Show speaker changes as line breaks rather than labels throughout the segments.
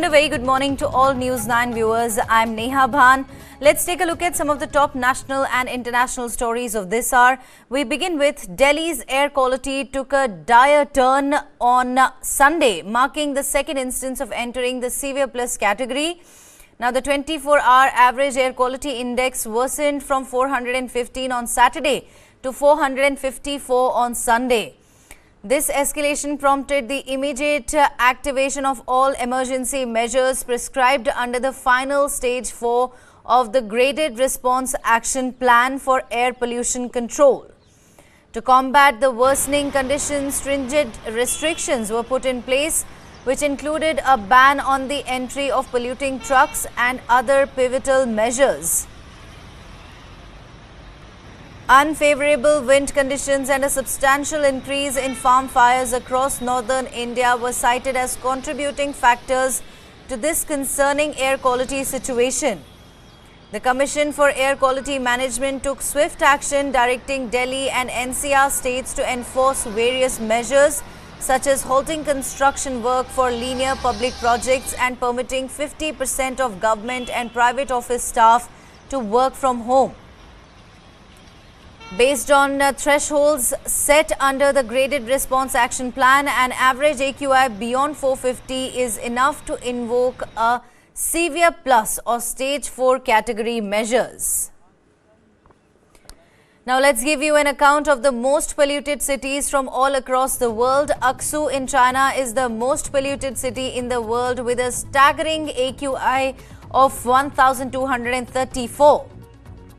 and a very good morning to all News 9 viewers. I'm Neha Bhan. Let's take a look at some of the top national and international stories of this hour. We begin with Delhi's air quality took a dire turn on Sunday, marking the second instance of entering the severe plus category. Now, the 24-hour average air quality index worsened from 415 on Saturday to 454 on Sunday. This escalation prompted the immediate activation of all emergency measures prescribed under the final stage 4 of the Graded Response Action Plan for Air Pollution Control. To combat the worsening conditions, stringent restrictions were put in place, which included a ban on the entry of polluting trucks and other pivotal measures. Unfavorable wind conditions and a substantial increase in farm fires across northern India were cited as contributing factors to this concerning air quality situation. The Commission for Air Quality Management took swift action, directing Delhi and NCR states to enforce various measures such as halting construction work for linear public projects and permitting 50% of government and private office staff to work from home. Based on thresholds set under the Graded Response Action Plan, an average AQI beyond 450 is enough to invoke a severe plus or stage 4 category measures. Now let's give you an account of the most polluted cities from all across the world. Aksu in China is the most polluted city in the world with a staggering AQI of 1,234.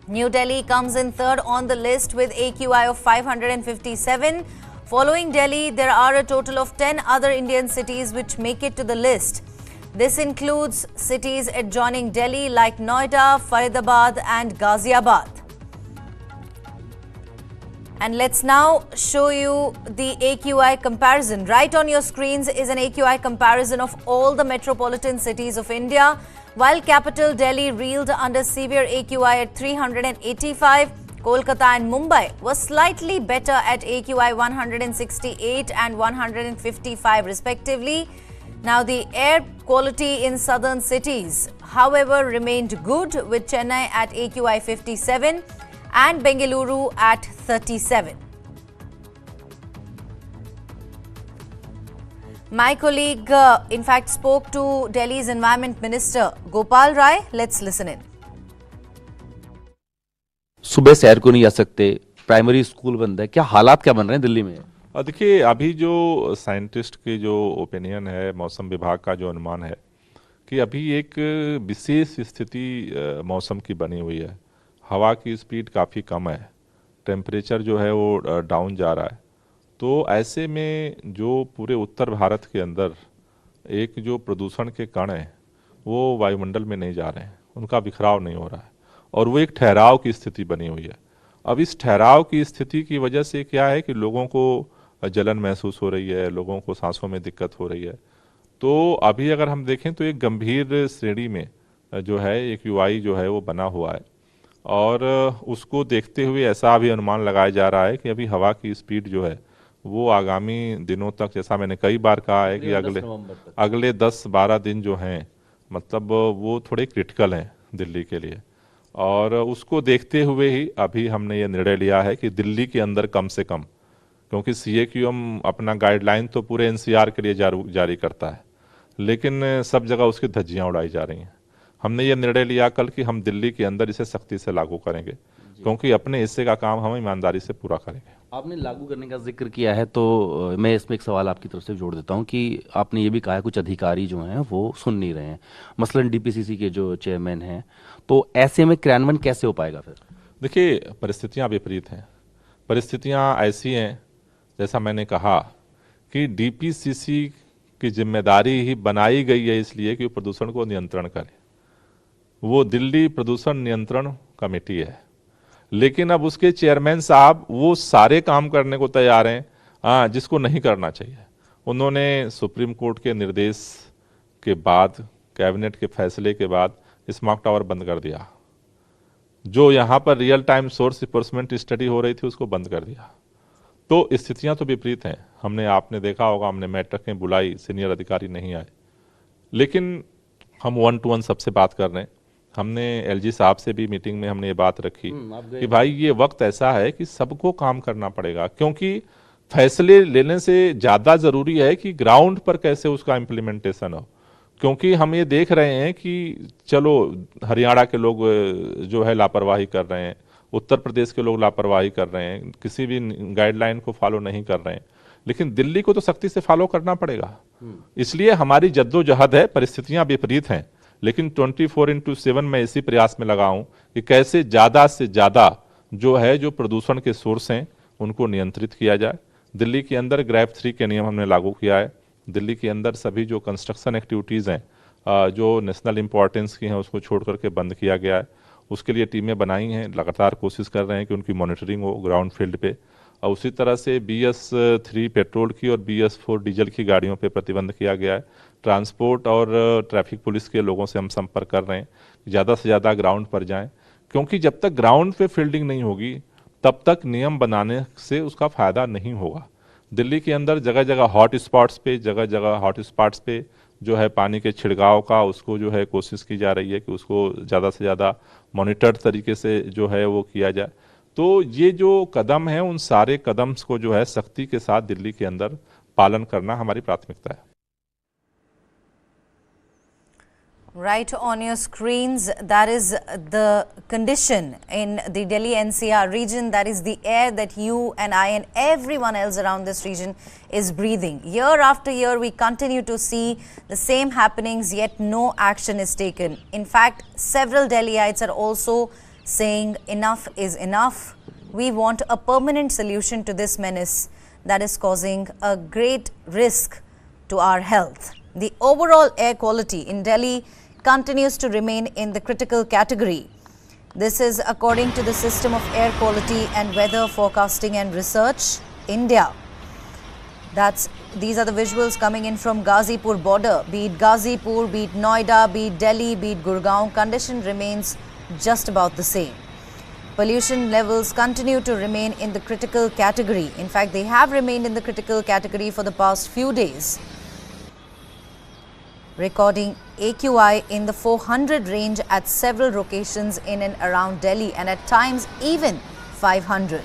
New Delhi comes in third on the list with AQI of 557. Following Delhi, there are a total of 10 other Indian cities which make it to the list. This includes cities adjoining Delhi like Noida, Faridabad and Ghaziabad. And let's now show you the AQI comparison. Right on your screens is an AQI comparison of all the metropolitan cities of India. While capital Delhi reeled under severe AQI at 385, Kolkata and Mumbai were slightly better at AQI 168 and 155 respectively. Now, the air quality in southern cities, however, remained good, with Chennai at AQI 57 and Bengaluru at 37. My colleague, in fact, spoke to Delhi's Environment Minister Gopal Rai. Let's listen in.
सुबह सैर को नहीं जा सकते, primary school बंद है, क्या हालात क्या बन रहे हैं दिल्ली में?
देखिए, अभी जो साइंटिस्ट की जो ओपिनियन है, मौसम विभाग का जो अनुमान है कि अभी एक विशेष स्थिति मौसम की बनी हुई है। हवा की स्पीड काफ़ी कम है, टेम्परेचर जो है वो डाउन जा रहा है। तो ऐसे में जो पूरे उत्तर भारत के अंदर एक जो प्रदूषण के कण हैं वो वायुमंडल में नहीं जा रहे हैं, उनका बिखराव नहीं हो रहा है और वो एक ठहराव की स्थिति बनी हुई है। अब इस ठहराव की स्थिति की वजह से क्या है कि लोगों को जलन महसूस हो रही है, लोगों को सांसों में दिक्कत हो रही है। तो अभी अगर हम देखें तो एक गंभीर श्रेणी में जो है एक AQI जो है वो बना हुआ है और उसको देखते हुए ऐसा भी अनुमान लगाया जा रहा है कि अभी हवा की स्पीड जो है वो आगामी दिनों तक, जैसा मैंने कई बार कहा है कि अगले 10-12 दिन जो हैं मतलब वो थोड़े क्रिटिकल हैं दिल्ली के लिए। और उसको देखते हुए ही अभी हमने ये निर्णय लिया है कि दिल्ली के अंदर कम से कम, क्योंकि CAQM अपना गाइडलाइन तो पूरे NCR के लिए जारी करता है, लेकिन सब जगह उसकी धज्जियाँ उड़ाई जा रही हैं। हमने ये निर्णय लिया कल कि हम दिल्ली के अंदर इसे सख्ती से लागू करेंगे, क्योंकि अपने हिस्से का काम हम ईमानदारी से पूरा करेंगे।
आपने लागू करने का जिक्र किया है तो मैं इसमें एक सवाल आपकी तरफ से जोड़ देता हूं कि आपने ये भी कहा है कुछ अधिकारी जो हैं वो सुन नहीं रहे हैं, मसलन DPCC के जो चेयरमैन हैं, तो ऐसे में क्रियान्वयन कैसे हो पाएगा फिर?
देखिए, परिस्थितियां विपरीत हैं। परिस्थितियां ऐसी हैं, जैसा मैंने कहा कि DPCC की जिम्मेदारी ही बनाई गई है इसलिए कि वो प्रदूषण को नियंत्रण करे। वो दिल्ली प्रदूषण नियंत्रण कमेटी है, लेकिन अब उसके चेयरमैन साहब वो सारे काम करने को तैयार हैं जिसको नहीं करना चाहिए। उन्होंने सुप्रीम कोर्ट के निर्देश के बाद, कैबिनेट के फैसले के बाद स्मॉग टावर बंद कर दिया। जो यहाँ पर real time source enforcement study हो रही थी उसको बंद कर दिया। तो स्थितियाँ तो विपरीत हैं। आपने देखा होगा, हमने बैठकें बुलाई, सीनियर अधिकारी नहीं आए, लेकिन हम 1-to-1 सबसे बात कर रहे हैं। हमने एलजी साहब से भी मीटिंग में हमने ये बात रखी कि भाई ये वक्त ऐसा है कि सबको काम करना पड़ेगा, क्योंकि फैसले लेने से ज़्यादा ज़रूरी है कि ग्राउंड पर कैसे उसका इम्प्लीमेंटेशन हो। क्योंकि हम ये देख रहे हैं कि चलो हरियाणा के लोग जो है लापरवाही कर रहे हैं, उत्तर प्रदेश के लोग लापरवाही कर रहे हैं, किसी भी गाइडलाइन को फॉलो नहीं कर रहे हैं, लेकिन दिल्ली को तो सख्ती से फॉलो करना पड़ेगा। इसलिए हमारी जद्दोजहद है, परिस्थितियां विपरीत हैं, लेकिन 24/7 मैं इसी प्रयास में लगा हूं कि कैसे ज़्यादा से ज़्यादा जो है जो प्रदूषण के सोर्स हैं उनको नियंत्रित किया जाए। दिल्ली के अंदर ग्रैप 3 के नियम हमने लागू किया है। दिल्ली के अंदर सभी जो कंस्ट्रक्शन एक्टिविटीज़ हैं जो नेशनल इंपॉर्टेंस की हैं उसको छोड़ करके बंद किया गया है। उसके लिए टीमें बनाई हैं, लगातार कोशिश कर रहे हैं कि उनकी मॉनिटरिंग हो ग्राउंड फील्ड पे। और उसी तरह से BS3 पेट्रोल की और BS4 डीजल की गाड़ियों पे प्रतिबंध किया गया है। ट्रांसपोर्ट और ट्रैफिक पुलिस के लोगों से हम संपर्क कर रहे हैं, ज़्यादा से ज़्यादा ग्राउंड पर जाएं, क्योंकि जब तक ग्राउंड पे फील्डिंग नहीं होगी तब तक नियम बनाने से उसका फ़ायदा नहीं होगा। दिल्ली के अंदर जगह जगह हॉट स्पॉट्स पे जो है पानी के छिड़काव का उसको जो है कोशिश की जा रही है कि उसको ज़्यादा से ज़्यादा मॉनिटर्ड तरीके से जो है वो किया जाए। तो ये जो कदम है उन सारे कदम को जो है सख्ती के साथ दिल्ली के अंदर पालन करना हमारी प्राथमिकता है।
Right on your screens, that is the condition in the Delhi-NCR region. That is the air that you and I and everyone else around this region is breathing. Year after year, we continue to see the same happenings, yet no action is taken. In fact, several Delhiites are also saying enough is enough. We want a permanent solution to this menace that is causing a great risk to our health. The overall air quality in Delhi continues to remain in the critical category. This is according to the System of Air Quality and Weather Forecasting and Research, India. These are the visuals coming in from Ghazipur border. Be it Ghazipur, be it Noida, be it Delhi, be it Gurgaon, condition remains just about the same. Pollution levels continue to remain in the critical category. In fact, they have remained in the critical category for the past few days, recording AQI in the 400 range at several locations in and around Delhi, and at times even 500.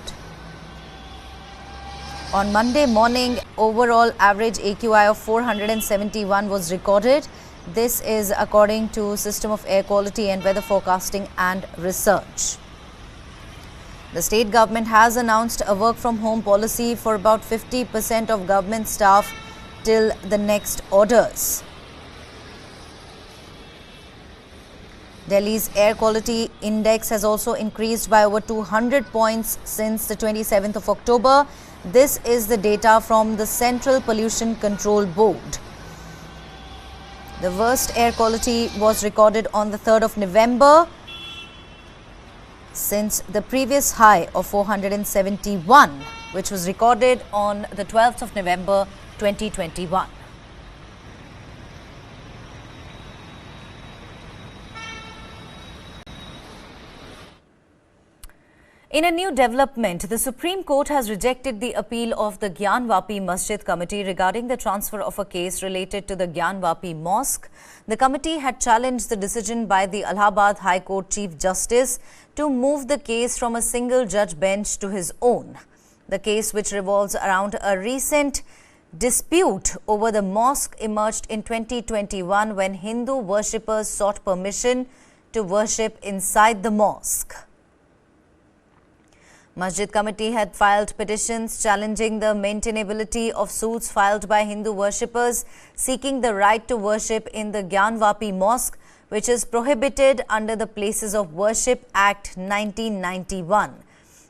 On Monday morning, overall average AQI of 471 was recorded. This is according to System of Air Quality and Weather Forecasting and Research. The state government has announced a work from home policy for about 50% of government staff till the next orders. Delhi's air quality index has also increased by over 200 points since the 27th of October. This is the data from the Central Pollution Control Board. The worst air quality was recorded on the 3rd of November since the previous high of 471, which was recorded on the 12th of November 2021. In a new development, the Supreme Court has rejected the appeal of the Gyanvapi Masjid Committee regarding the transfer of a case related to the Gyanvapi Mosque. The committee had challenged the decision by the Allahabad High Court Chief Justice to move the case from a single judge bench to his own. The case, which revolves around a recent dispute over the mosque, emerged in 2021 when Hindu worshippers sought permission to worship inside the mosque. Masjid Committee had filed petitions challenging the maintainability of suits filed by Hindu worshippers seeking the right to worship in the Gyanvapi Mosque, which is prohibited under the Places of Worship Act 1991.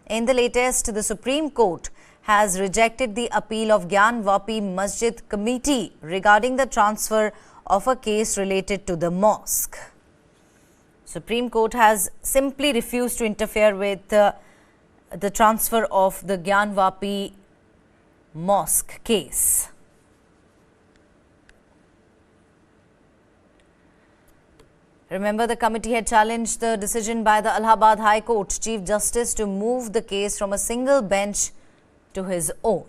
In the latest, the Supreme Court has rejected the appeal of Gyanvapi Masjid Committee regarding the transfer of a case related to the mosque. Supreme Court has simply refused to interfere with the transfer of the Gyanvapi Mosque case. Remember, the committee had challenged the decision by the Allahabad High Court Chief Justice to move the case from a single bench to his own.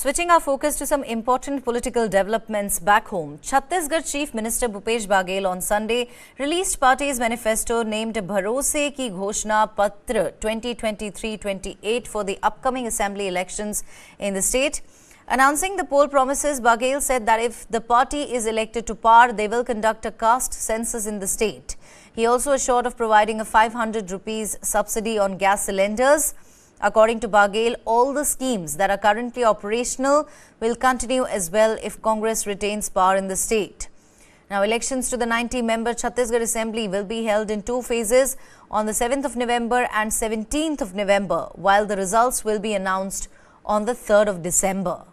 Switching our focus to some important political developments back home, Chhattisgarh Chief Minister Bhupesh Baghel on Sunday released party's manifesto named Bharose Ki Ghoshna Patra 2023-28 for the upcoming assembly elections in the state. Announcing the poll promises, Baghel said that if the party is elected to power, they will conduct a caste census in the state. He also assured of providing a 500 rupees subsidy on gas cylinders. According to Baghel, all the schemes that are currently operational will continue as well if Congress retains power in the state. Now, elections to the 90-member Chhattisgarh Assembly will be held in two phases on the 7th of November and 17th of November, while the results will be announced on the 3rd of December.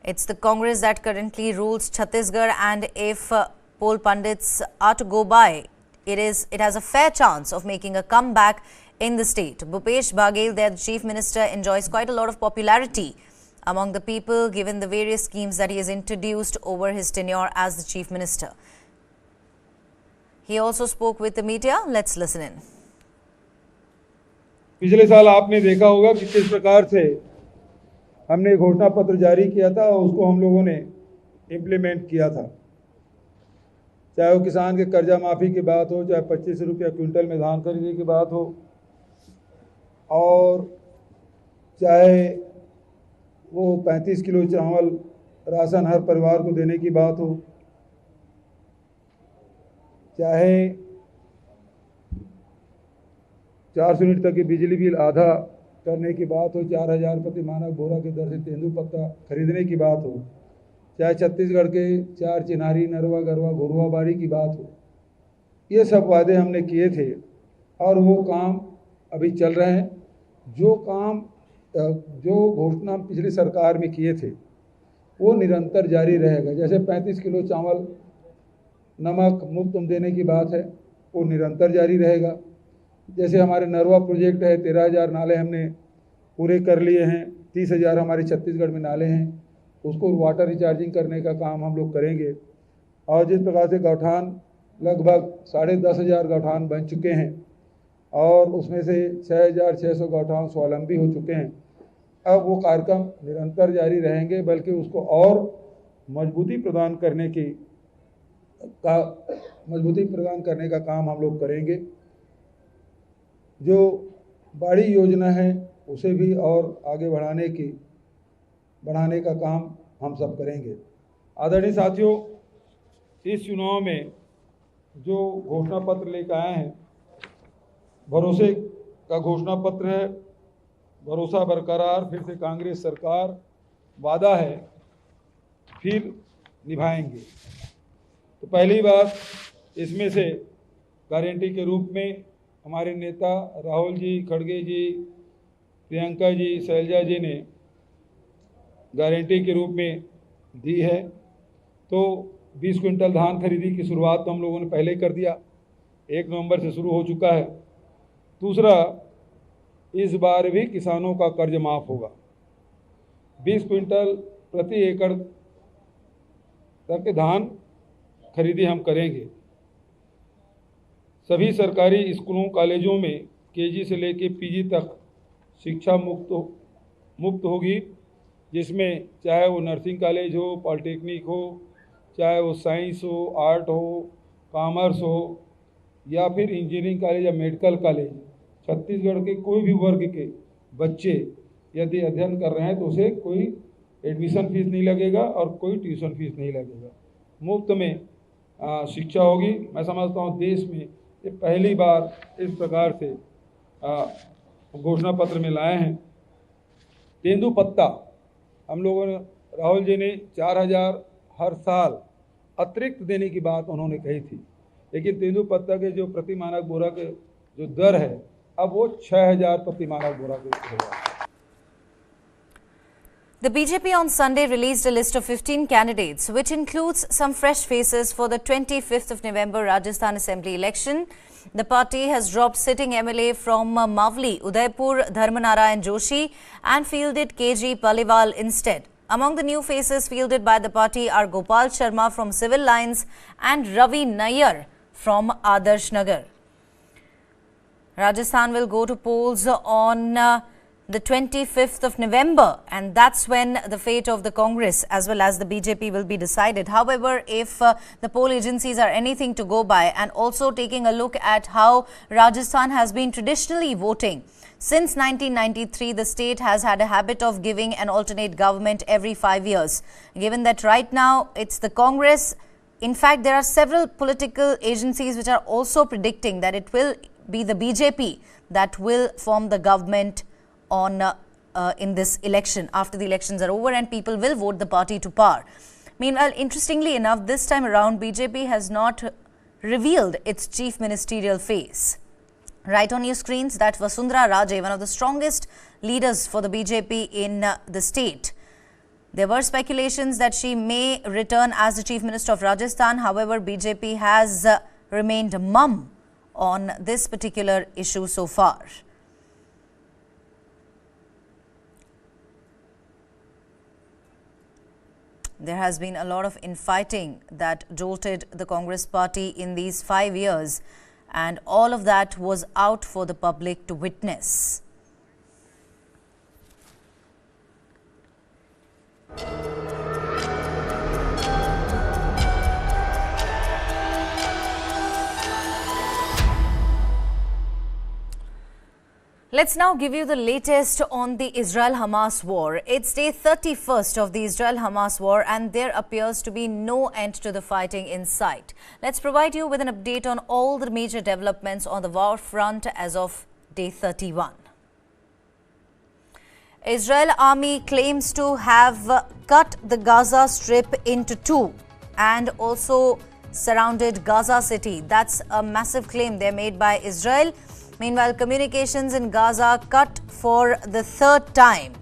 It's the Congress that currently rules Chhattisgarh, and if poll pundits are to go by, it has a fair chance of making a comeback in the state. Bhupesh Baghel, their chief minister, enjoys quite a lot of popularity among the people given the various schemes that he has introduced over his tenure as the chief minister. He also spoke with the media. Let's listen in.
पिछले साल आपने देखा होगा कि किस प्रकार से हमने घोषणा पत्र जारी किया था और उसको हम लोगों ने इम्प्लीमेंट किया था। चाहे वो किसान के कर्जा माफ़ी की बात हो, चाहे 25 रुपया क्विंटल में धान खरीदने की बात हो, और चाहे वो 35 किलो चावल राशन हर परिवार को देने की बात हो, चाहे 400 यूनिट तक की बिजली बिल आधा करने की बात हो, 4000 प्रति मानक बोरा की दर से तेंदुपत्ता खरीदने की बात हो, चाहे छत्तीसगढ़ के 4 चिनारी, नरवा, गरवा, घुरवा बाड़ी की बात हो, ये सब वादे हमने किए थे और वो काम अभी चल रहे हैं। जो घोषणा पिछली सरकार में किए थे वो निरंतर जारी रहेगा। जैसे 35 किलो चावल नमक मुफ्त देने की बात है, वो निरंतर जारी रहेगा। जैसे हमारे नरवा प्रोजेक्ट है, 13,000 नाले हमने पूरे कर लिए हैं, 30,000 हमारे छत्तीसगढ़ में नाले हैं, उसको वाटर रिचार्जिंग करने का काम हम लोग करेंगे। और जिस प्रकार से गौठान लगभग 10,500 गौठान बन चुके हैं और उसमें से 6,600 गौठान स्वावलंबी हो चुके हैं। अब वो कार्यक्रम निरंतर जारी रहेंगे, बल्कि उसको और मजबूती प्रदान करने का काम हम लोग करेंगे। जो बड़ी योजना है उसे भी और आगे बढ़ाने का काम हम सब करेंगे। आदरणीय साथियों, इस चुनाव में जो घोषणा पत्र लेकर आए हैं, भरोसे का घोषणा पत्र है। भरोसा बरकरार, फिर से कांग्रेस सरकार, वादा है फिर निभाएंगे। तो पहली बात इसमें से गारंटी के रूप में हमारे नेता राहुल जी, खड़गे जी, प्रियंका जी, शैलजा जी ने गारंटी के रूप में दी है। तो 20 क्विंटल धान खरीदी की शुरुआत तो हम लोगों ने पहले कर दिया, 1 नवंबर से शुरू हो चुका है। दूसरा, इस बार भी किसानों का कर्ज माफ़ होगा। 20 क्विंटल प्रति एकड़ तक के धान खरीदी हम करेंगे। सभी सरकारी स्कूलों कॉलेजों में केजी से लेकर पीजी तक शिक्षा मुफ्त होगी, जिसमें चाहे वो नर्सिंग कॉलेज हो, पॉलिटेक्निक हो, चाहे वो साइंस हो, आर्ट हो, कॉमर्स हो, या फिर इंजीनियरिंग कॉलेज या मेडिकल कॉलेज। छत्तीसगढ़ के कोई भी वर्ग के बच्चे यदि अध्ययन कर रहे हैं तो उसे कोई एडमिशन फीस नहीं लगेगा और कोई ट्यूशन फीस नहीं लगेगा, मुफ्त में शिक्षा होगी। मैं समझता हूँ देश में ये पहली बार इस प्रकार से घोषणा पत्र में लाए हैं। तेंदुपत्ता हम लोगों ने, राहुल जी ने 4,000 हर साल अतिरिक्त देने की बात उन्होंने कही थी, लेकिन तेंदुपत्ता के जो प्रति मानक बोरा के जो दर है, अब वो 6,000 प्रति मानक बोरा के होगा।
The BJP on Sunday released a list of 15 candidates, which includes some fresh faces for the 25th of November Rajasthan Assembly election. The party has dropped sitting MLA from Mavli, Udaipur, Dharmanarayan Joshi, and fielded KG Paliwal instead. Among the new faces fielded by the party are Gopal Sharma from Civil Lines and Ravi Nayyar from Adarsh Nagar. Rajasthan will go to polls on the 25th of November, and that's when the fate of the Congress as well as the BJP will be decided. However, if the poll agencies are anything to go by, and also taking a look at how Rajasthan has been traditionally voting, since 1993, the state has had a habit of giving an alternate government every 5 years. Given that right now it's the Congress, in fact, there are several political agencies which are also predicting that it will be the BJP that will form the government on in this election, after the elections are over and people will vote the party to power. Meanwhile, interestingly enough, this time around, BJP has not revealed its chief ministerial face. Right on your screens, that Vasundhara Raje, one of the strongest leaders for the BJP in the state. There were speculations that she may return as the Chief Minister of Rajasthan. However, BJP has remained mum on this particular issue so far. There has been a lot of infighting that jolted the Congress party in these 5 years, and all of that was out for the public to witness. Let's now give you the latest on the Israel-Hamas war. It's day 31st of the Israel-Hamas war, and there appears to be no end to the fighting in sight. Let's provide you with an update on all the major developments on the war front as of day 31. Israel army claims to have cut the Gaza Strip into two and also surrounded Gaza city. That's a massive claim they're made by Israel. Meanwhile, communications in Gaza cut for the third time.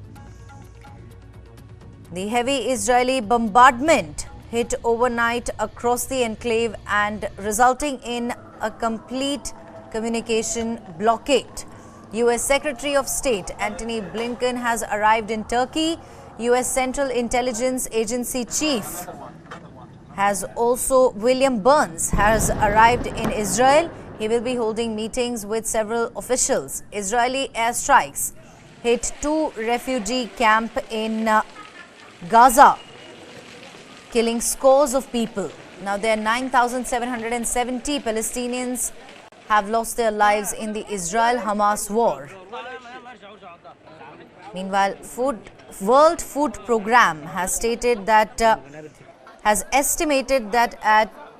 The heavy Israeli bombardment hit overnight across the enclave and resulting in a complete communication blockade. U.S. Secretary of State Antony Blinken has arrived in Turkey. U.S. Central Intelligence Agency Chief William Burns has arrived in Israel. He will be holding meetings with several officials. Israeli airstrikes hit two refugee camps in Gaza, killing scores of people. Now, there are 9,770 Palestinians have lost their lives in the Israel-Hamas war. Meanwhile, World Food Programme has stated that has estimated that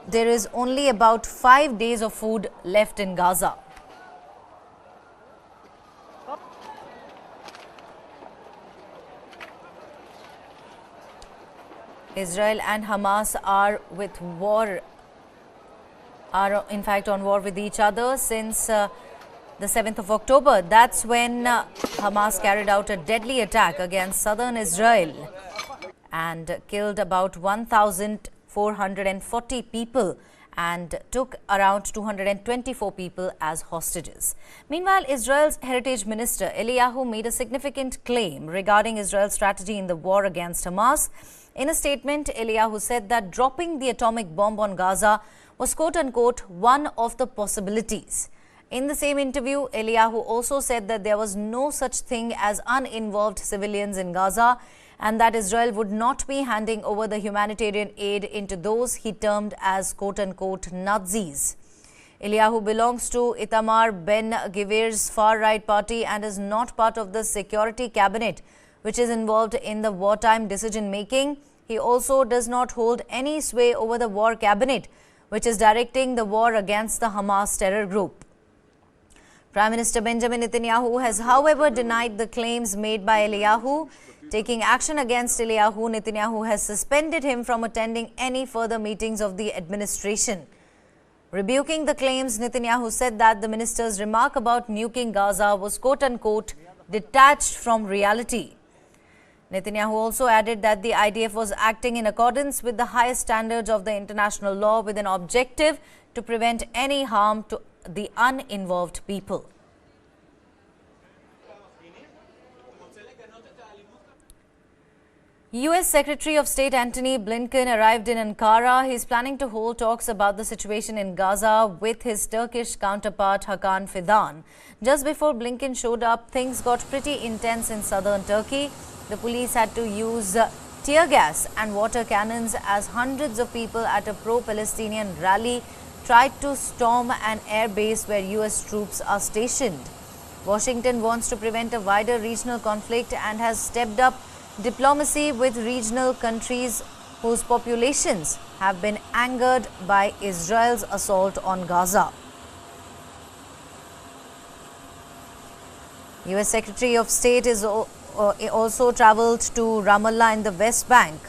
there is only about 5 days of food left in Gaza. Israel and Hamas are in fact on war with each other since the 7th of October. That's when Hamas carried out a deadly attack against southern Israel and killed about 1,440 people and took around 224 people as hostages. Meanwhile, Israel's Heritage Minister Eliyahu made a significant claim regarding Israel's strategy in the war against Hamas. In a statement, Eliyahu said that dropping the atomic bomb on Gaza was quote-unquote one of the possibilities. In the same interview, Eliyahu also said that there was no such thing as uninvolved civilians in Gaza and that Israel would not be handing over the humanitarian aid into those he termed as quote-unquote Nazis. Eliyahu belongs to Itamar Ben-Gvir's far-right party and is not part of the security cabinet, which is involved in the wartime decision-making. He also does not hold any sway over the war cabinet, which is directing the war against the Hamas terror group. Prime Minister Benjamin Netanyahu has, however, denied the claims made by Eliyahu. Taking action against Eliyahu, Netanyahu has suspended him from attending any further meetings of the administration. Rebuking the claims, Netanyahu said that the minister's remark about nuking Gaza was quote-unquote detached from reality. Netanyahu also added that the IDF was acting in accordance with the highest standards of the international law with an objective to prevent any harm to the uninvolved people. US Secretary of State Antony Blinken arrived in Ankara. He is planning to hold talks about the situation in Gaza with his Turkish counterpart Hakan Fidan. Just before Blinken showed up, things got pretty intense in southern Turkey. The police had to use tear gas and water cannons as hundreds of people at a pro-Palestinian rally tried to storm an air base where US troops are stationed. Washington wants to prevent a wider regional conflict and has stepped up diplomacy with regional countries whose populations have been angered by Israel's assault on Gaza. US Secretary of State is also travelled to Ramallah in the West Bank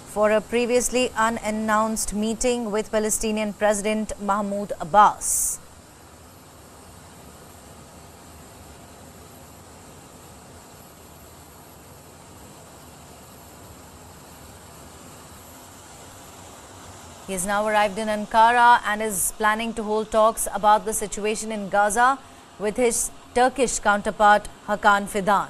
for a previously unannounced meeting with Palestinian President Mahmoud Abbas. He has now arrived in Ankara and is planning to hold talks about the situation in Gaza with his Turkish counterpart Hakan Fidan.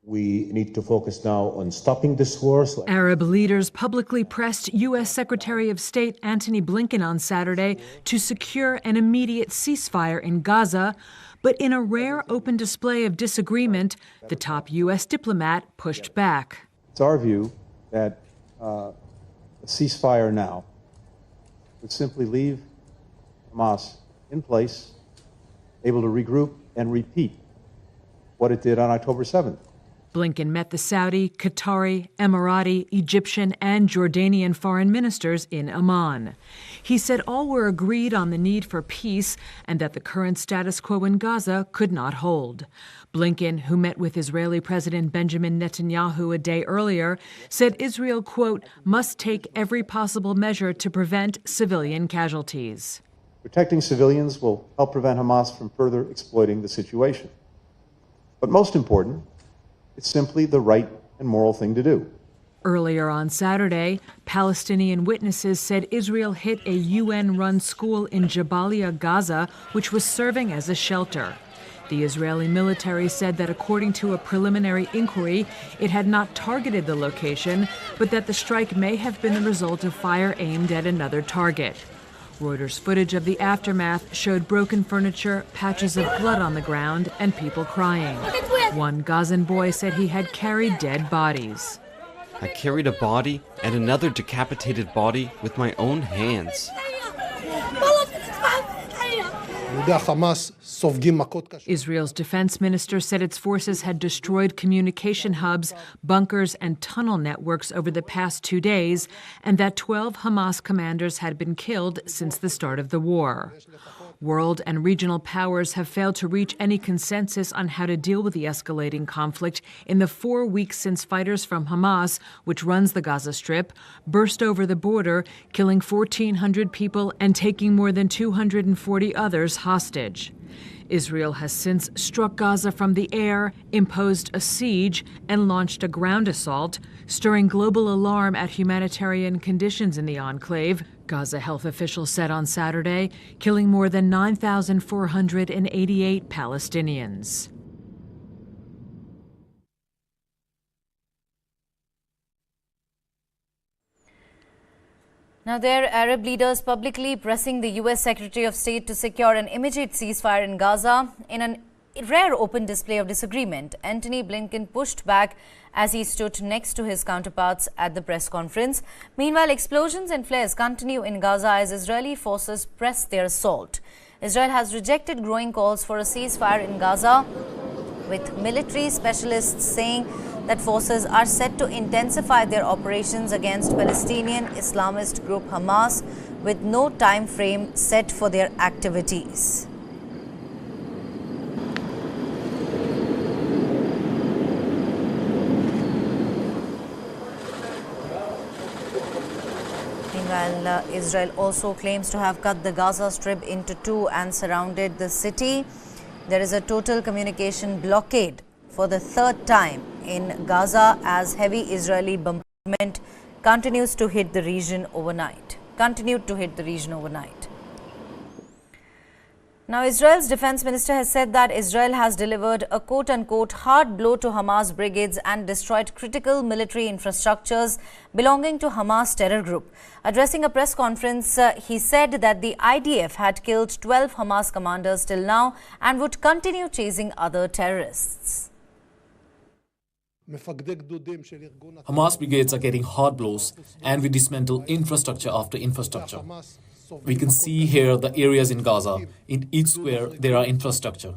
We need to focus now on stopping this war.
Arab leaders publicly pressed U.S. Secretary of State Antony Blinken on Saturday to secure an immediate ceasefire in Gaza. But in a rare open display of disagreement, the top U.S. diplomat pushed back.
It's our view that a ceasefire now would simply leave Hamas in place, able to regroup and repeat what it did on October 7th.
Blinken met the Saudi, Qatari, Emirati, Egyptian, and Jordanian foreign ministers in Amman. He said all were agreed on the need for peace and that the current status quo in Gaza could not hold. Blinken, who met with Israeli President Benjamin Netanyahu a day earlier, said Israel, quote, must take every possible measure to prevent civilian casualties.
Protecting civilians will help prevent Hamas from further exploiting the situation. But most important, it's simply the right and moral thing to do.
Earlier on Saturday, Palestinian witnesses said Israel hit a UN-run school in Jabalia, Gaza, which was serving as a shelter. The Israeli military said that according to a preliminary inquiry, it had not targeted the location, but that the strike may have been the result of fire aimed at another target. Reuters footage of the aftermath showed broken furniture, patches of blood on the ground, and people crying. One Gazan boy said he had carried dead bodies.
I carried a body and another decapitated body with my own hands.
Israel's defense minister said its forces had destroyed communication hubs, bunkers, and tunnel networks over the past 2 days, and that 12 Hamas commanders had been killed since the start of the war. World and regional powers have failed to reach any consensus on how to deal with the escalating conflict in the 4 weeks since fighters from Hamas, which runs the Gaza Strip, burst over the border, killing 1,400 people and taking more than 240 others hostage. Israel has since struck Gaza from the air, imposed a siege, and launched a ground assault, stirring global alarm at humanitarian conditions in the enclave, Gaza health officials said on Saturday, killing more than 9,488 Palestinians.
Now, there are Arab leaders publicly pressing the US Secretary of State to secure an immediate ceasefire in Gaza. In a rare open display of disagreement, Antony Blinken pushed back as he stood next to his counterparts at the press conference. Meanwhile, explosions and flares continue in Gaza as Israeli forces press their assault. Israel has rejected growing calls for a ceasefire in Gaza, with military specialists saying that forces are set to intensify their operations against Palestinian Islamist group Hamas, with no time frame set for their activities. Meanwhile, Israel also claims to have cut the Gaza Strip into two and surrounded the city. There is a total communication blockade for the third time in Gaza as heavy Israeli bombardment continued to hit the region overnight. Now, Israel's defense minister has said that Israel has delivered a quote-unquote hard blow to Hamas brigades and destroyed critical military infrastructures belonging to Hamas terror group. Addressing a press conference, he said that the IDF had killed 12 Hamas commanders till now and would continue chasing other terrorists.
Hamas brigades are getting hard blows, and we dismantle infrastructure after infrastructure. We can see here the areas in Gaza. In each square, there are infrastructure.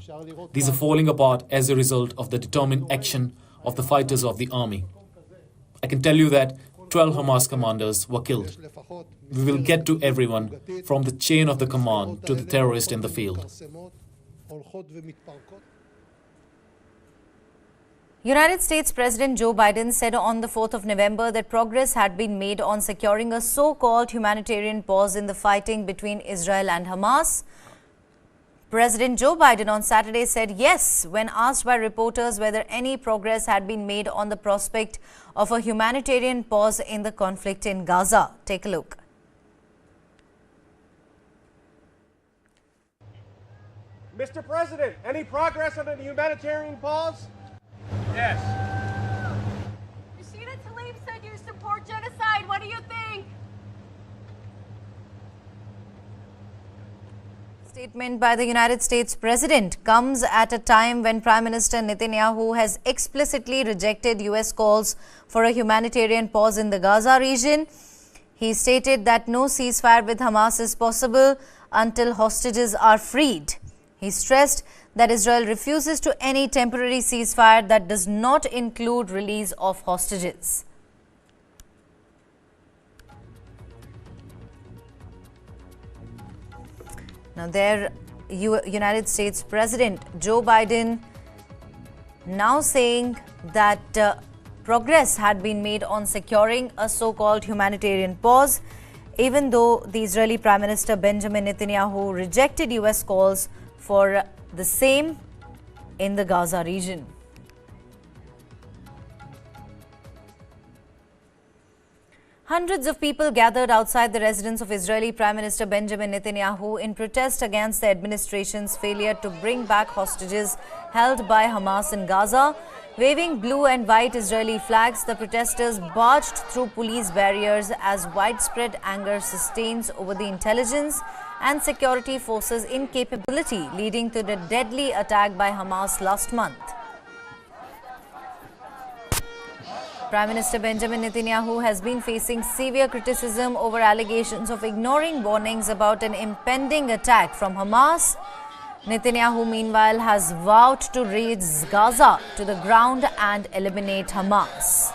These are falling apart as a result of the determined action of the fighters of the army. I can tell you that 12 Hamas commanders were killed. We will get to everyone, from the chain of the command to the terrorist in the field.
United States President Joe Biden said on the 4th of November that progress had been made on securing a so-called humanitarian pause in the fighting between Israel and Hamas. President Joe Biden on Saturday said yes when asked by reporters whether any progress had been made on the prospect of a humanitarian pause in the conflict in Gaza. Take a look.
Mr. President, any progress on a humanitarian pause? Yes.
Rashida Tlaib said you support genocide. What do you think?
Statement by the United States President comes at a time when Prime Minister Netanyahu has explicitly rejected U.S. calls for a humanitarian pause in the Gaza region. He stated that no ceasefire with Hamas is possible until hostages are freed. He stressed that Israel refuses to any temporary ceasefire that does not include release of hostages. Now, United States President Joe Biden now saying that progress had been made on securing a so-called humanitarian pause, even though the Israeli Prime Minister Benjamin Netanyahu rejected U.S. calls for the same in the Gaza region. Hundreds of people gathered outside the residence of Israeli Prime Minister Benjamin Netanyahu in protest against the administration's failure to bring back hostages held by Hamas in Gaza. Waving blue and white Israeli flags, the protesters barged through police barriers as widespread anger sustains over the intelligence and security forces' incapability, leading to the deadly attack by Hamas last month. Prime Minister Benjamin Netanyahu has been facing severe criticism over allegations of ignoring warnings about an impending attack from Hamas. Netanyahu, meanwhile, has vowed to raze Gaza to the ground and eliminate Hamas.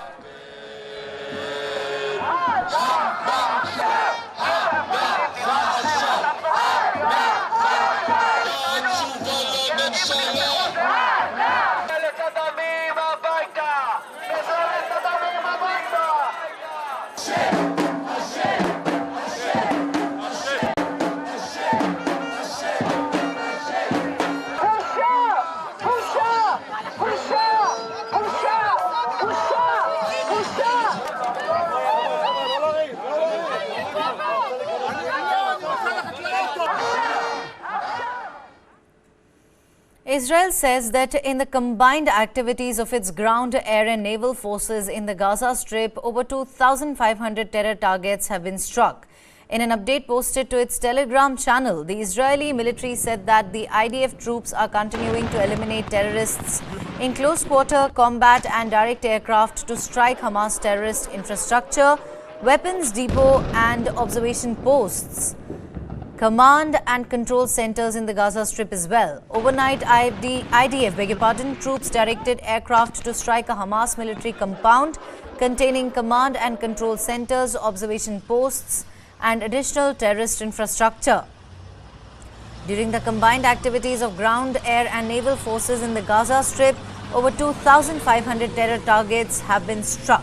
Israel says that in the combined activities of its ground, air and naval forces in the Gaza Strip, over 2,500 terror targets have been struck. In an update posted to its Telegram channel, the Israeli military said that the IDF troops are continuing to eliminate terrorists in close-quarter combat and direct aircraft to strike Hamas terrorist infrastructure, weapons depot and observation posts, command and control centers in the Gaza Strip as well. Overnight, IDF troops directed aircraft to strike a Hamas military compound containing command and control centers, observation posts, and additional terrorist infrastructure. During the combined activities of ground, air, and naval forces in the Gaza Strip, over 2,500 terror targets have been struck.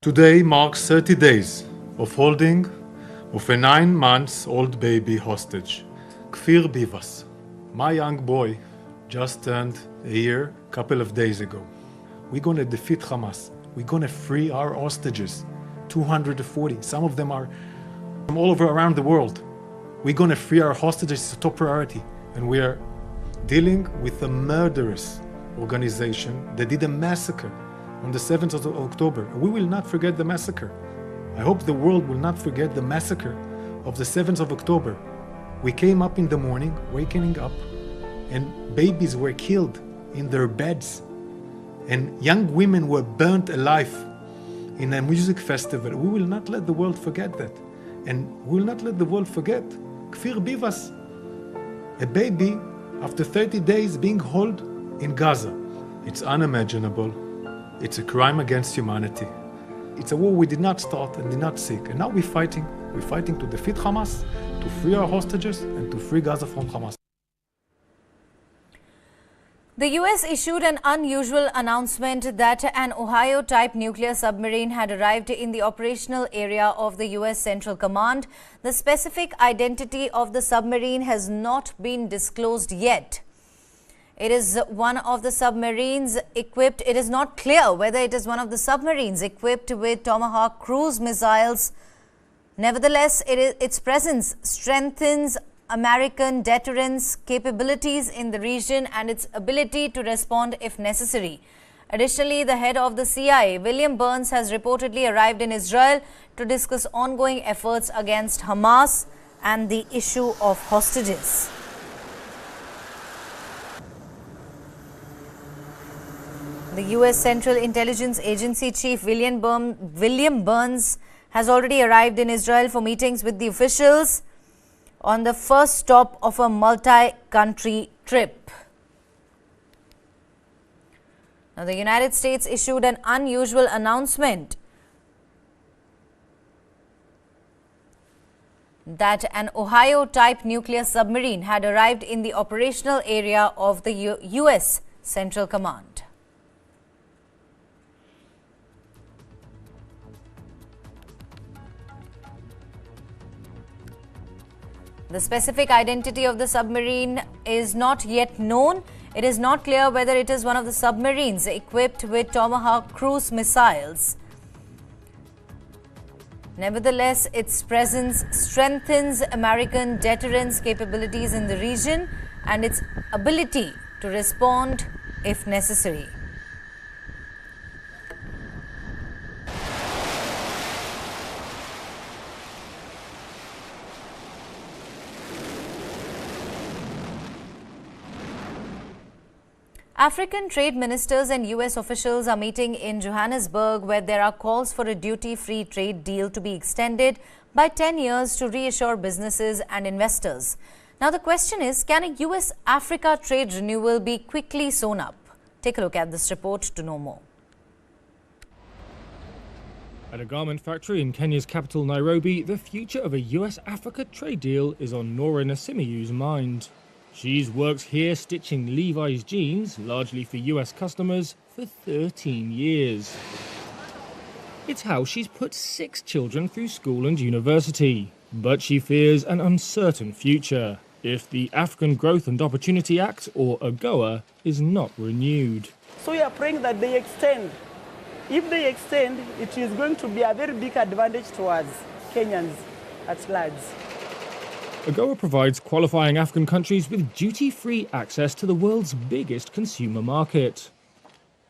Today marks 30 days of holding of a 9-month-old baby hostage, Kfir Bivas. My young boy just turned a year, a couple of days ago. We're going to defeat Hamas. We're going to free our hostages, 240. Some of them are from all over around the world. We're going to free our hostages. It's a top priority. And we are dealing with a murderous organization that did a massacre on the 7th of October. We will not forget the massacre. I hope the world will not forget the massacre of the 7th of October. We came up in the morning, waking up, and babies were killed in their beds. And young women were burnt alive in a music festival. We will not let the world forget that. And we will not let the world forget Kfir Bivas, a baby after 30 days being held in Gaza. It's unimaginable. It's a crime against humanity. It's a war we did not start and did not seek. And now we're fighting. We're fighting to defeat Hamas, to free our hostages, and to free Gaza from Hamas.
The US issued an unusual announcement that an Ohio-type nuclear submarine had arrived in the operational area of the US Central Command. The specific identity of the submarine has not been disclosed yet. It is one of the submarines equipped. It is not clear whether it is one of the submarines equipped with Tomahawk cruise missiles. Nevertheless, its presence strengthens American deterrence capabilities in the region and its ability to respond if necessary. Additionally, the head of the CIA, William Burns, has reportedly arrived in Israel to discuss ongoing efforts against Hamas and the issue of hostages. The U.S. Central Intelligence Agency Chief William Burns has already arrived in Israel for meetings with the officials on the first stop of a multi-country trip. Now, the United States issued an unusual announcement that an Ohio-type nuclear submarine had arrived in the operational area of the U.S. Central Command. The specific identity of the submarine is not yet known. It is not clear whether it is one of the submarines equipped with Tomahawk cruise missiles. Nevertheless, its presence strengthens American deterrence capabilities in the region and its ability to respond if necessary. African trade ministers and US officials are meeting in Johannesburg, where there are calls for a duty-free trade deal to be extended by 10 years to reassure businesses and investors. Now the question is, can a US-Africa trade renewal be quickly sewn up? Take a look at this report to know more.
At a garment factory in Kenya's capital Nairobi, the future of a US-Africa trade deal is on Nora Nasimiyu's mind. She's worked here stitching Levi's jeans, largely for US customers, for 13 years. It's how she's put 6 children through school and university. But she fears an uncertain future if the African Growth and Opportunity Act, or AGOA, is not renewed.
So we are praying that they extend. If they extend, it is going to be a very big advantage towards Kenyans at large.
AGOA provides qualifying African countries with duty-free access to the world's biggest consumer market.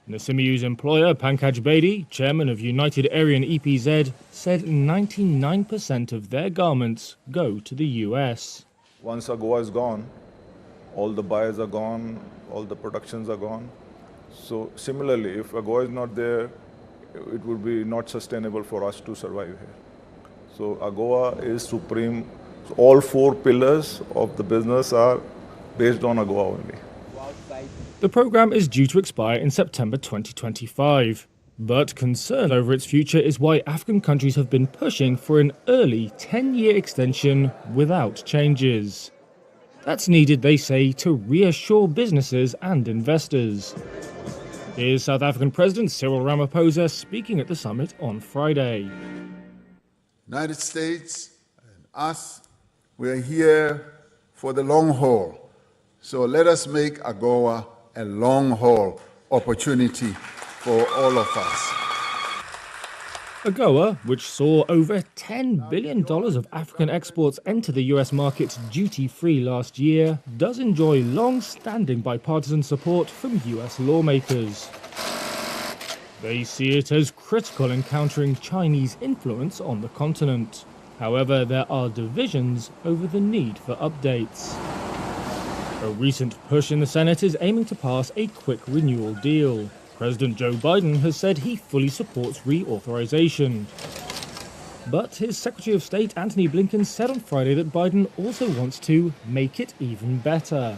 Nasimiyu's employer, Pankaj Bedi, chairman of United Aryan EPZ, said 99% of their garments go to the US.
Once AGOA is gone, all the buyers are gone, all the productions are gone. So similarly, if AGOA is not there, it would be not sustainable for us to survive here. So AGOA is supreme. So all 4 pillars of the business are based on AGOA only.
The program is due to expire in September 2025. But concern over its future is why African countries have been pushing for an early 10-year extension without changes. That's needed, they say, to reassure businesses and investors. Here's South African President Cyril Ramaphosa speaking at the summit on Friday.
United States and us, we are here for the long haul. So let us make AGOA a long-haul opportunity for all of us.
AGOA, which saw over $10 billion of African exports enter the US market duty-free last year, does enjoy long-standing bipartisan support from US lawmakers. They see it as critical in countering Chinese influence on the continent. However, there are divisions over the need for updates. A recent push in the Senate is aiming to pass a quick renewal deal. President Joe Biden has said he fully supports reauthorization. But his Secretary of State Antony Blinken said on Friday that Biden also wants to make it even better.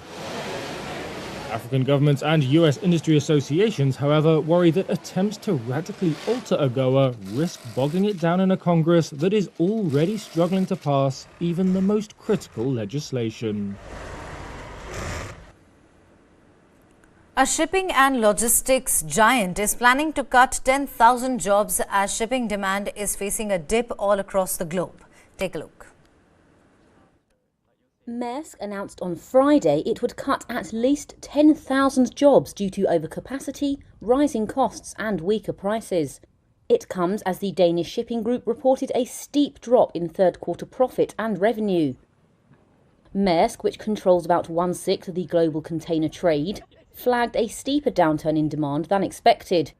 African governments and US industry associations, however, worry that attempts to radically alter AGOA risk bogging it down in a Congress that is already struggling to pass even the most critical legislation.
A shipping and logistics giant is planning to cut 10,000 jobs as shipping demand is facing a dip all across the globe. Take a look.
Maersk announced on Friday it would cut at least 10,000 jobs due to overcapacity, rising costs and weaker prices. It comes as the Danish shipping group reported a steep drop in third-quarter profit and revenue. Maersk, which controls about 1/6 of the global container trade, flagged a steeper downturn in demand than expected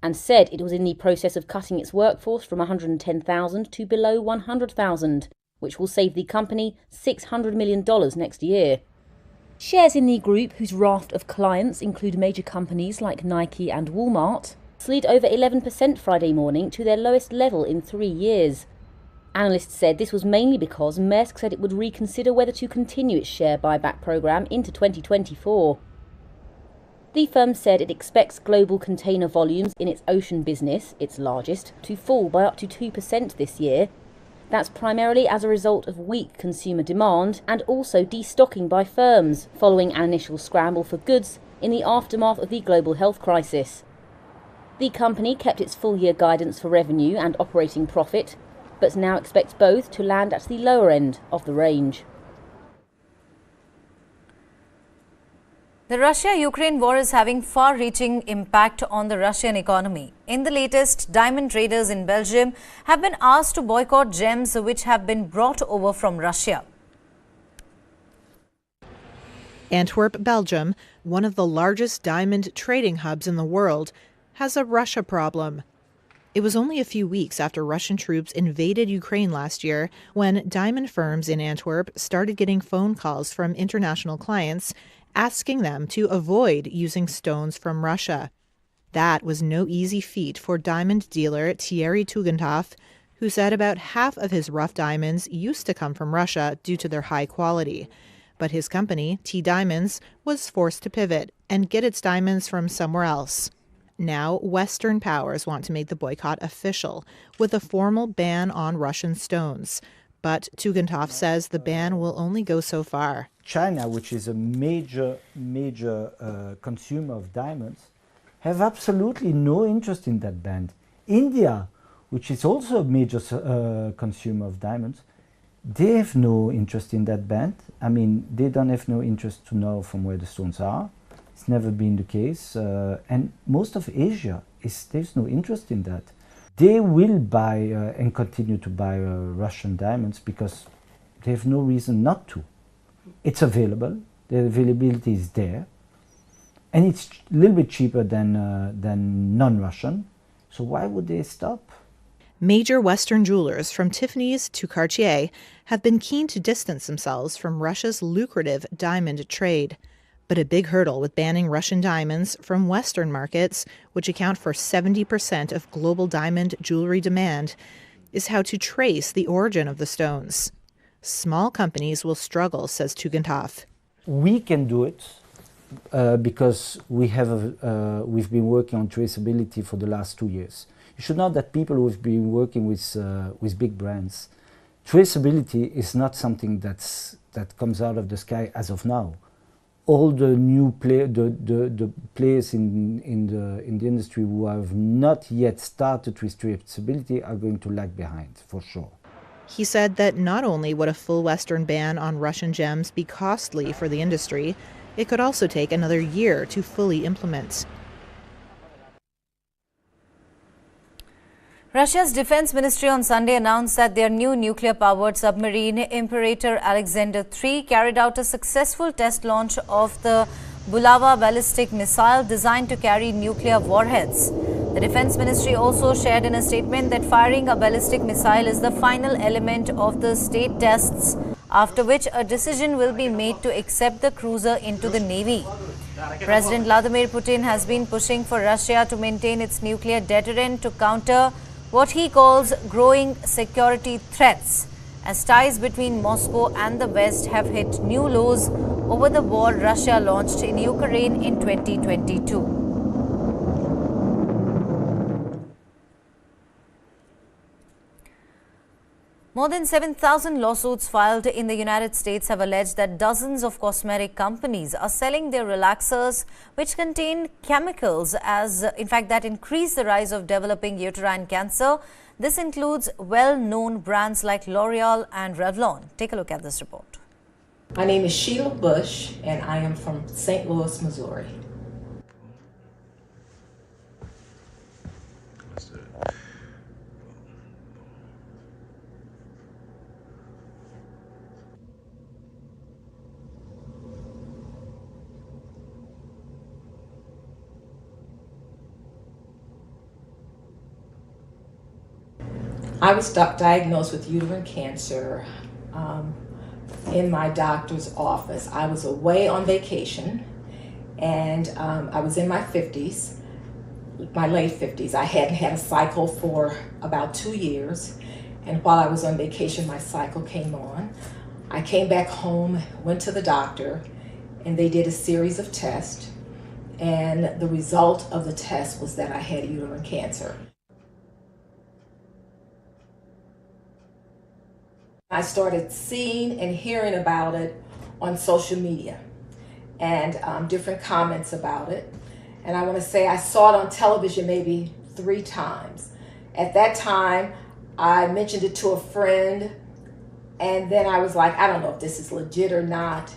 and said it was in the process of cutting its workforce from 110,000 to below 100,000. Which will save the company $600 million next year. Shares in the group, whose raft of clients include major companies like Nike and Walmart, slid over 11% Friday morning to their lowest level in 3 years. Analysts said this was mainly because Maersk said it would reconsider whether to continue its share buyback program into 2024. The firm said it expects global container volumes in its ocean business, its largest, to fall by up to 2% this year. That's primarily as a result of weak consumer demand and also destocking by firms following an initial scramble for goods in the aftermath of the global health crisis. The company kept its full-year guidance for revenue and operating profit, but now expects both to land at the lower end of the range.
The Russia-Ukraine war is having far-reaching impact on the Russian economy. In the latest, diamond traders in Belgium have been asked to boycott gems which have been brought over from Russia.
Antwerp, Belgium, one of the largest diamond trading hubs in the world, has a Russia problem. It was only a few weeks after Russian troops invaded Ukraine last year when diamond firms in Antwerp started getting phone calls from international clients asking them to avoid using stones from Russia. That was no easy feat for diamond dealer Thierry Tugendhoff, who said about half of his rough diamonds used to come from Russia due to their high quality. But his company, T Diamonds, was forced to pivot and get its diamonds from somewhere else. Now, Western powers want to make the boycott official, with a formal ban on Russian stones. But Tugendhoff says the ban will only go so far.
China, which is a major consumer of diamonds, have absolutely no interest in that ban. India, which is also a major consumer of diamonds, they have no interest in that ban. I mean, they don't have no interest to know from where the stones are. It's never been the case. And most of Asia, there's no interest in that. They will buy and continue to buy Russian diamonds because they have no reason not to. It's available, the availability is there, and it's a little bit cheaper than non-Russian, so why would they stop?
Major Western jewelers, from Tiffany's to Cartier, have been keen to distance themselves from Russia's lucrative diamond trade. But a big hurdle with banning Russian diamonds from Western markets, which account for 70% of global diamond jewelry demand, is how to trace the origin of the stones. Small companies will struggle, says Tugendhoff.
We can do it because we've been working on traceability for the last 2 years. You should know that people who've been working with big brands, traceability is not something that comes out of the sky as of now. All the new the players in the industry who have not yet started with traceability are going to lag behind, for sure.
He said that not only would a full Western ban on Russian gems be costly for the industry, It could also take another year to fully implement.
Russia's defense ministry on Sunday announced that their new nuclear-powered submarine, Imperator Alexander III, carried out a successful test launch of the Bulava ballistic missile designed to carry nuclear warheads. The defense ministry also shared in a statement that firing a ballistic missile is the final element of the state tests, after which a decision will be made to accept the cruiser into the Navy. President Vladimir Putin has been pushing for Russia to maintain its nuclear deterrent to counter what he calls growing security threats, as ties between Moscow and the West have hit new lows over the war Russia launched in Ukraine in 2022. More than 7,000 lawsuits filed in the United States have alleged that dozens of cosmetic companies are selling their relaxers which contain chemicals that increase the rise of developing uterine cancer. This includes well-known brands like L'Oreal and Revlon. Take a look at this report.
My name is Sheila Bush and I am from St. Louis, Missouri. I was diagnosed with uterine cancer in my doctor's office. I was away on vacation and I was in my 50s, my late 50s. I hadn't had a cycle for about 2 years. And while I was on vacation, my cycle came on. I came back home, went to the doctor, and they did a series of tests. And the result of the test was that I had uterine cancer. I started seeing and hearing about it on social media and different comments about it. And I want to say I saw it on television maybe 3 times. At that time, I mentioned it to a friend and then I was like, I don't know if this is legit or not.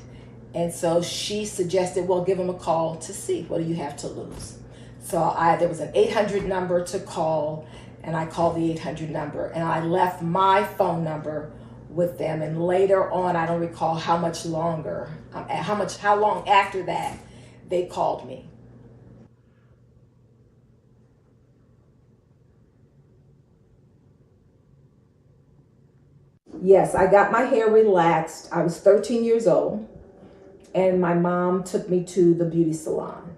And so she suggested, well, give them a call to see, what do you have to lose? So there was an 800 number to call and I called the 800 number and I left my phone number with them, and later on, I don't recall how much longer, how long after that they called me. Yes, I got my hair relaxed. I was 13 years old, and my mom took me to the beauty salon.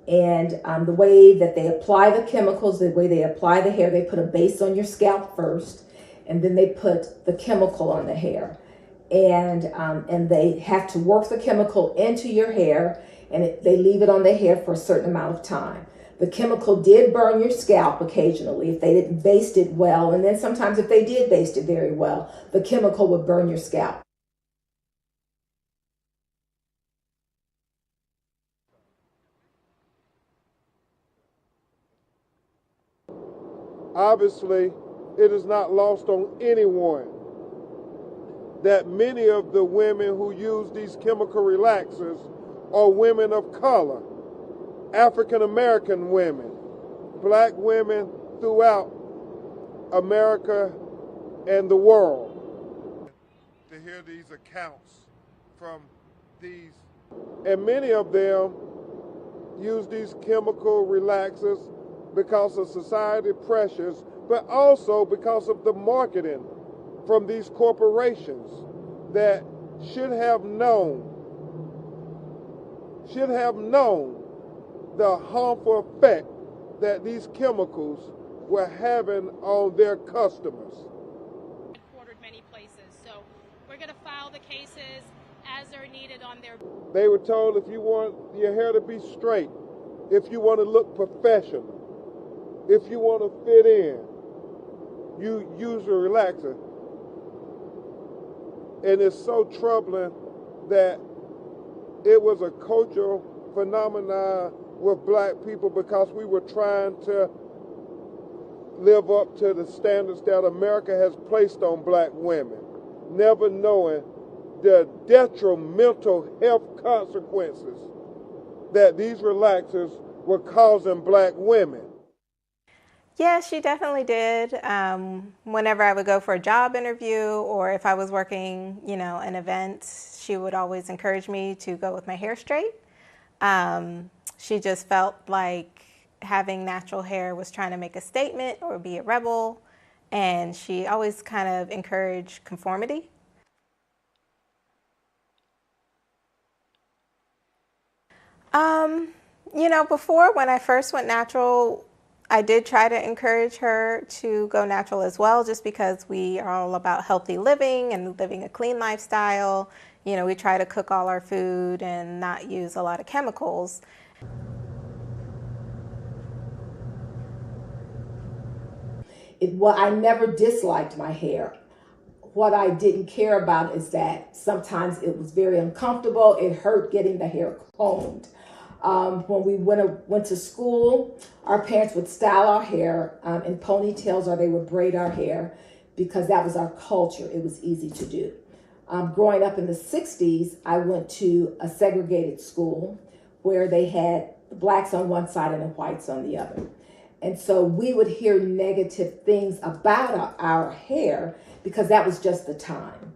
And the way that they apply the chemicals, the way they apply the hair, they put a base on your scalp first, and then they put the chemical on the hair. And they have to work the chemical into your hair, and they leave it on the hair for a certain amount of time. The chemical did burn your scalp occasionally if they didn't baste it well, and then sometimes if they did baste it very well, the chemical would burn your scalp.
Obviously, it is not lost on anyone that many of the women who use these chemical relaxers are women of color, African American women, black women throughout America and the world. To hear these accounts from these, and many of them use these chemical relaxers because of society pressures, but also because of the marketing from these corporations that should have known the harmful effect that these chemicals were having on their customers.
Headquartered many places, so we're going to file the cases as they're needed on their.
They were told if you want your hair to be straight, if you want to look professional, if you want to fit in, you use a relaxer. And it's so troubling that it was a cultural phenomenon with black people because we were trying to live up to the standards that America has placed on black women, never knowing the detrimental health consequences that these relaxers were causing black women.
Yeah, she definitely did. Whenever I would go for a job interview or if I was working, an event, she would always encourage me to go with my hair straight. She just felt like having natural hair was trying to make a statement or be a rebel, and she always kind of encouraged conformity. Before, when I first went natural, I did try to encourage her to go natural as well, just because we are all about healthy living and living a clean lifestyle. We try to cook all our food and not use a lot of chemicals.
I never disliked my hair. What I didn't care about is that sometimes it was very uncomfortable. It hurt getting the hair combed. When we went to school, our parents would style our hair in ponytails, or they would braid our hair because that was our culture. It was easy to do. Growing up in the 60s, I went to a segregated school where they had the blacks on one side and the whites on the other. And so we would hear negative things about our hair because that was just the time.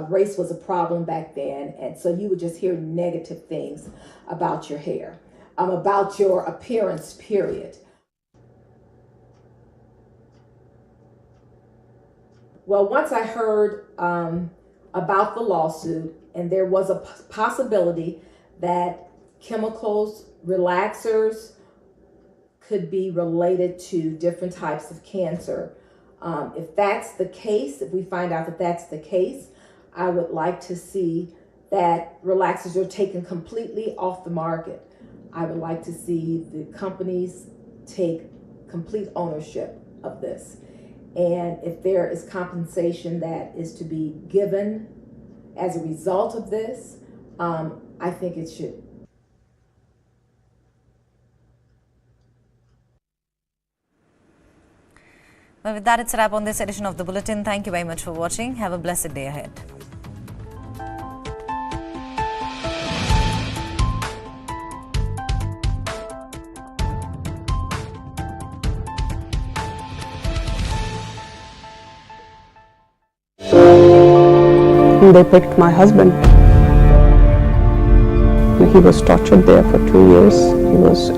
Race was a problem back then, and so you would just hear negative things about your hair, about your appearance, period. Well, once I heard about the lawsuit, and there was a possibility that chemicals, relaxers, could be related to different types of cancer. If that's the case, if we find out that that's the case, I would like to see that relaxers are taken completely off the market. I would like to see the companies take complete ownership of this. And if there is compensation that is to be given as a result of this, I think it should.
Well, with that, it's a wrap on this edition of The Bulletin. Thank you very much for watching. Have a blessed day ahead.
They picked my husband. He was tortured there for 2 years. He was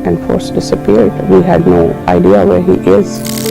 enforced disappeared. We had no idea where he is.